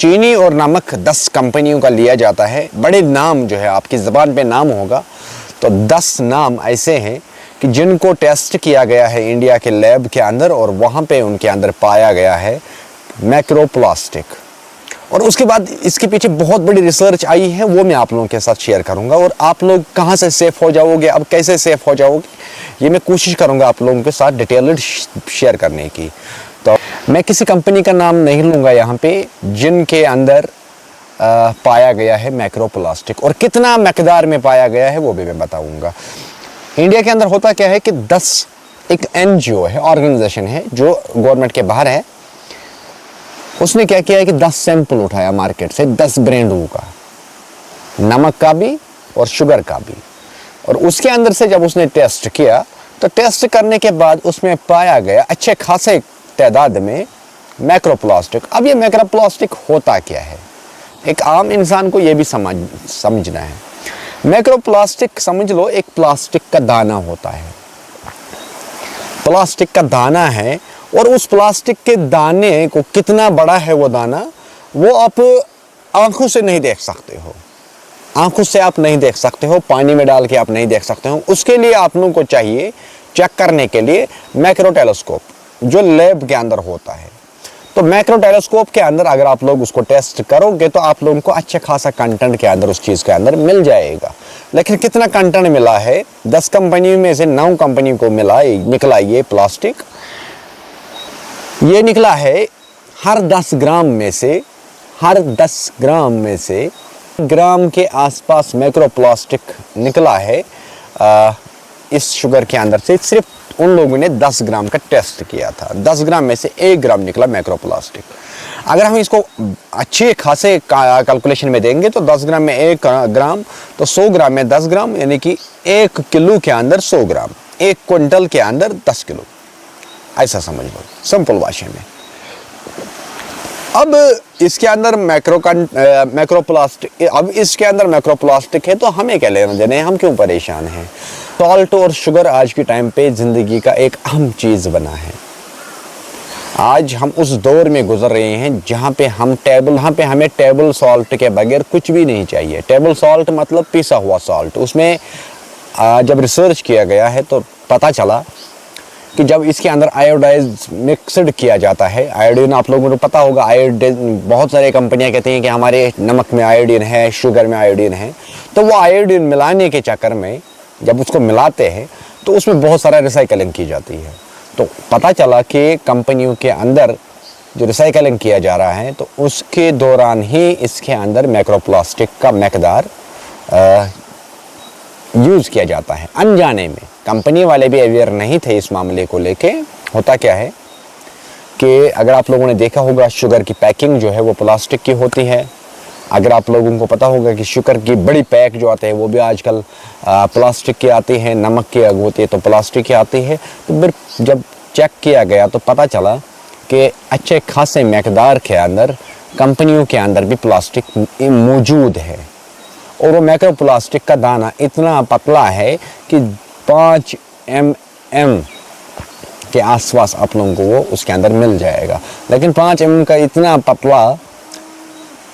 चीनी और नमक 10 कंपनियों का लिया जाता है। बड़े नाम जो है आपकी ज़बान पे नाम होगा तो 10 नाम ऐसे हैं कि जिनको टेस्ट किया गया है इंडिया के लैब के अंदर और वहाँ पे उनके अंदर पाया गया है मैक्रोप्लास्टिक। और उसके बाद इसके पीछे बहुत बड़ी रिसर्च आई है, वो मैं आप लोगों के साथ शेयर करूंगा। और आप लोग कहाँ से सेफ हो जाओगे, अब कैसे सेफ हो जाओगे, ये मैं कोशिश करूंगा आप लोगों के साथ डिटेल्ड शेयर करने की। तो मैं किसी कंपनी का नाम नहीं लूँगा यहाँ पे जिनके अंदर पाया गया है मैक्रोप्लास्टिक, और कितना मकदार में पाया गया है वो भी मैं बताऊँगा। इंडिया के अंदर होता क्या है कि 10 एक NGO है, ऑर्गेनाइजेशन है जो गवर्नमेंट के बाहर है, उसने क्या किया है कि 10 सैंपल उठाया मार्केट से 10 ब्रांडों का, नमक का भी और शुगर का भी। और उसके अंदर से जब उसने टेस्ट किया तो टेस्ट करने के बाद उसमें पाया गया अच्छे खासे तादाद में मैक्रोप्लास्टिक। अब ये मैक्रोप्लास्टिक होता क्या है, एक आम इंसान को ये भी समझना है। मैक्रोप्लास्टिक समझ लो एक प्लास्टिक का दाना होता है, प्लास्टिक का दाना है। और उस प्लास्टिक के दाने को कितना बड़ा है वो दाना, वो आप आंखों से नहीं देख सकते हो, आंखों से आप नहीं देख सकते हो, पानी में डाल के आप नहीं देख सकते हो। उसके लिए आप लोगों को चाहिए चेक करने के लिए मैक्रो टेलीस्कोप जो लैब के अंदर होता है। तो मैक्रो टेलीस्कोप के अंदर अगर आप लोग उसको टेस्ट करोगे तो आप लोगों को अच्छा खासा कंटेंट के अंदर उस चीज़ के अंदर मिल जाएगा। लेकिन कितना कंटेंट मिला है, 10 कंपनी में से 9 कंपनी को निकला ये प्लास्टिक। ये निकला है हर 10 ग्राम में से ग्राम के आसपास मैक्रोप्लास्टिक निकला है। इस शुगर के अंदर से सिर्फ उन लोगों ने 10 ग्राम का टेस्ट किया था, 10 ग्राम में से 1 ग्राम निकला मैक्रोप्लास्टिक। अगर हम इसको अच्छे खासे कैलकुलेशन में देंगे तो 10 ग्राम में 1 ग्राम तो 100 ग्राम में 10 ग्राम, यानी कि 1 किलो के अंदर 100 ग्राम, 1 क्विंटल के अंदर 10 किलो, ऐसा समझ लो सिंपल भाषा में। अब इसके अंदर मैक्रोप्लास्टिक है तो हमें क्या लेना देना है, हम क्यों परेशान हैं। सॉल्ट और शुगर आज के टाइम पे ज़िंदगी का एक अहम चीज़ बना है। आज हम उस दौर में गुजर रहे हैं जहाँ पे हमें टेबल सॉल्ट के बगैर कुछ भी नहीं चाहिए। टेबल सॉल्ट मतलब पिसा हुआ सॉल्ट। उसमें जब रिसर्च किया गया है तो पता चला कि जब इसके अंदर आयोडाइज मिक्सड किया जाता है, आयोडीन आप लोगों को पता होगा, आयोडीन बहुत सारे कंपनियां कहती हैं कि हमारे नमक में आयोडीन है, शुगर में आयोडीन है। तो वो आयोडीन मिलाने के चक्कर में जब उसको मिलाते हैं तो उसमें बहुत सारा रिसाइकलिंग की जाती है। तो पता चला कि कंपनियों के अंदर जो रिसाइकलिंग किया जा रहा है तो उसके दौरान ही इसके अंदर मैक्रोप्लास्टिक का मकदार यूज़ किया जाता है अनजाने में। कंपनी वाले भी अवेयर नहीं थे इस मामले को लेके। होता क्या है कि अगर आप लोगों ने देखा होगा शुगर की पैकिंग जो है वो प्लास्टिक की होती है। अगर आप लोगों को पता होगा कि शुगर की बड़ी पैक जो आते हैं वो भी आजकल प्लास्टिक की आती है, नमक की अग होती है तो प्लास्टिक की आती है। तो फिर जब चेक किया गया तो पता चला कि अच्छे खासे मकदार के अंदर कंपनियों के अंदर भी प्लास्टिक मौजूद है। और वो मैक्रोप्लास्टिक का दाना इतना पतला है कि 5 mm के आसपास आप लोगों को वो उसके अंदर मिल जाएगा। लेकिन 5 mm का इतना पतला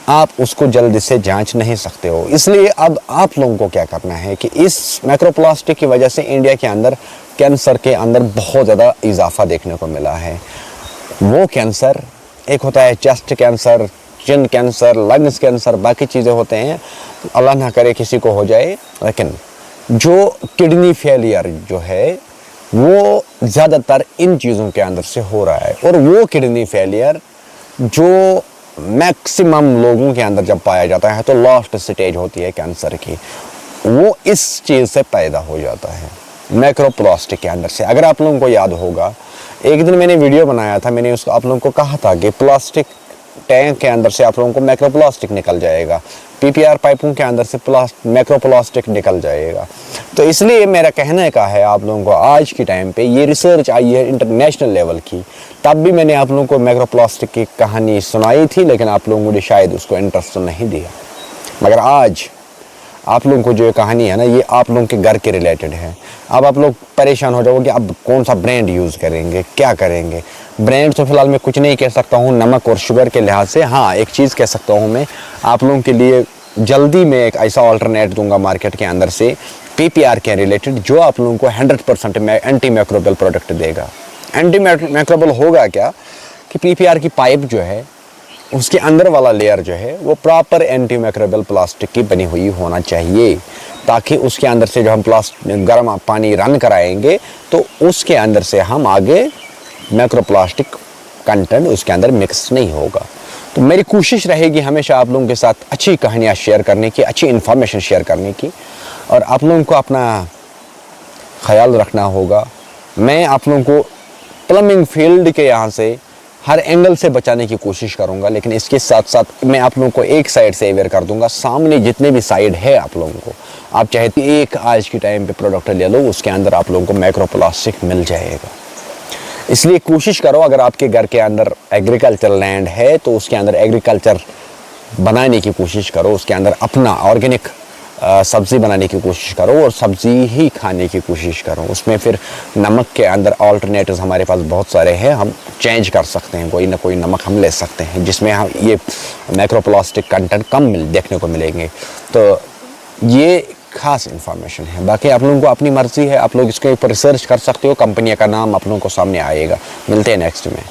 आप उसको जल्दी से जांच नहीं सकते हो। इसलिए अब आप लोगों को क्या करना है कि इस मैक्रोप्लास्टिक की वजह से इंडिया के अंदर कैंसर के अंदर बहुत ज़्यादा इजाफा देखने को मिला है। वो कैंसर एक होता है चेस्ट कैंसर, चिन कैंसर, लंग्स कैंसर, बाकी चीज़ें होते हैं, अल्लाह ना करे किसी को हो जाए। लेकिन जो किडनी फेलियर जो है वो ज़्यादातर इन चीज़ों के अंदर से हो रहा है। और वो किडनी फेलियर जो मैक्सिमम लोगों के अंदर जब पाया जाता है तो लास्ट स्टेज होती है कैंसर की, वो इस चीज़ से पैदा हो जाता है मैक्रोप्लास्टिक के अंदर से। अगर आप लोगों को याद होगा एक दिन मैंने वीडियो बनाया था, मैंने उसको आप लोगों को कहा था कि प्लास्टिक टैंक के अंदर से आप लोगों को मैक्रोप्लास्टिक निकल जाएगा, पीपीआर पाइपों के अंदर से मैक्रोप्लास्टिक निकल जाएगा। तो इसलिए मेरा कहने का है आप लोगों को आज के टाइम पे ये रिसर्च आई है इंटरनेशनल लेवल की। तब भी मैंने आप लोगों को मैक्रोप्लास्टिक की कहानी सुनाई थी लेकिन आप लोगों ने शायद उसको इंटरेस्ट नहीं दिया। मगर आज आप लोगों को जो ये कहानी है ना, ये आप लोगों के घर के रिलेटेड है। अब आप लोग परेशान हो जाओगे कि अब कौन सा ब्रांड यूज़ करेंगे, क्या करेंगे। ब्रांड तो फिलहाल मैं कुछ नहीं कह सकता हूँ नमक और शुगर के लिहाज से। हाँ, एक चीज़ कह सकता हूँ मैं आप लोगों के लिए, जल्दी मैं एक ऐसा अल्टरनेट दूंगा मार्केट के अंदर से PPR के रिलेटेड, जो आप लोगों को 100% एंटी माइक्रोबियल प्रोडक्ट देगा। एंटी माइक्रोबियल होगा क्या कि PPR की पाइप जो है उसके अंदर वाला लेयर जो है वो प्रॉपर एंटी माइक्रोबियल प्लास्टिक की बनी हुई होना चाहिए, ताकि उसके अंदर से जो हम गर्म पानी रन कराएंगे तो उसके अंदर से हम आगे माइक्रोप्लास्टिक कंटेंट उसके अंदर मिक्स नहीं होगा। तो मेरी कोशिश रहेगी हमेशा आप लोगों के साथ अच्छी कहानियाँ शेयर करने की, अच्छी इन्फॉर्मेशन शेयर करने की, और आप लोगों को अपना ख्याल रखना होगा। मैं आप लोगों को प्लम्बिंग फील्ड के यहाँ से हर एंगल से बचाने की कोशिश करूँगा, लेकिन इसके साथ साथ मैं आप लोगों को एक साइड से अवेयर कर दूँगा। सामने जितने भी साइड है आप लोगों को, आप चाहे तो एक आज के टाइम पे प्रोडक्ट ले लो, उसके अंदर आप लोगों को माइक्रोप्लास्टिक मिल जाएगा। इसलिए कोशिश करो, अगर आपके घर के अंदर एग्रीकल्चर लैंड है तो उसके अंदर एग्रीकल्चर बनाने की कोशिश करो, उसके अंदर अपना ऑर्गेनिक सब्ज़ी बनाने की कोशिश करो और सब्ज़ी ही खाने की कोशिश करो। उसमें फिर नमक के अंदर ऑल्टरनेटिव्स हमारे पास बहुत सारे हैं, हम चेंज कर सकते हैं, कोई ना कोई नमक हम ले सकते हैं जिसमें हम ये माइक्रोप्लास्टिक कंटेंट कम देखने को मिलेंगे। तो ये खास इन्फॉर्मेशन है। बाकी आप लोगों को अपनी मर्ज़ी है, आप लोग इसके ऊपर रिसर्च कर सकते हो, कंपनी का नाम आप लोगों को सामने आएगा। मिलते हैं नेक्स्ट में।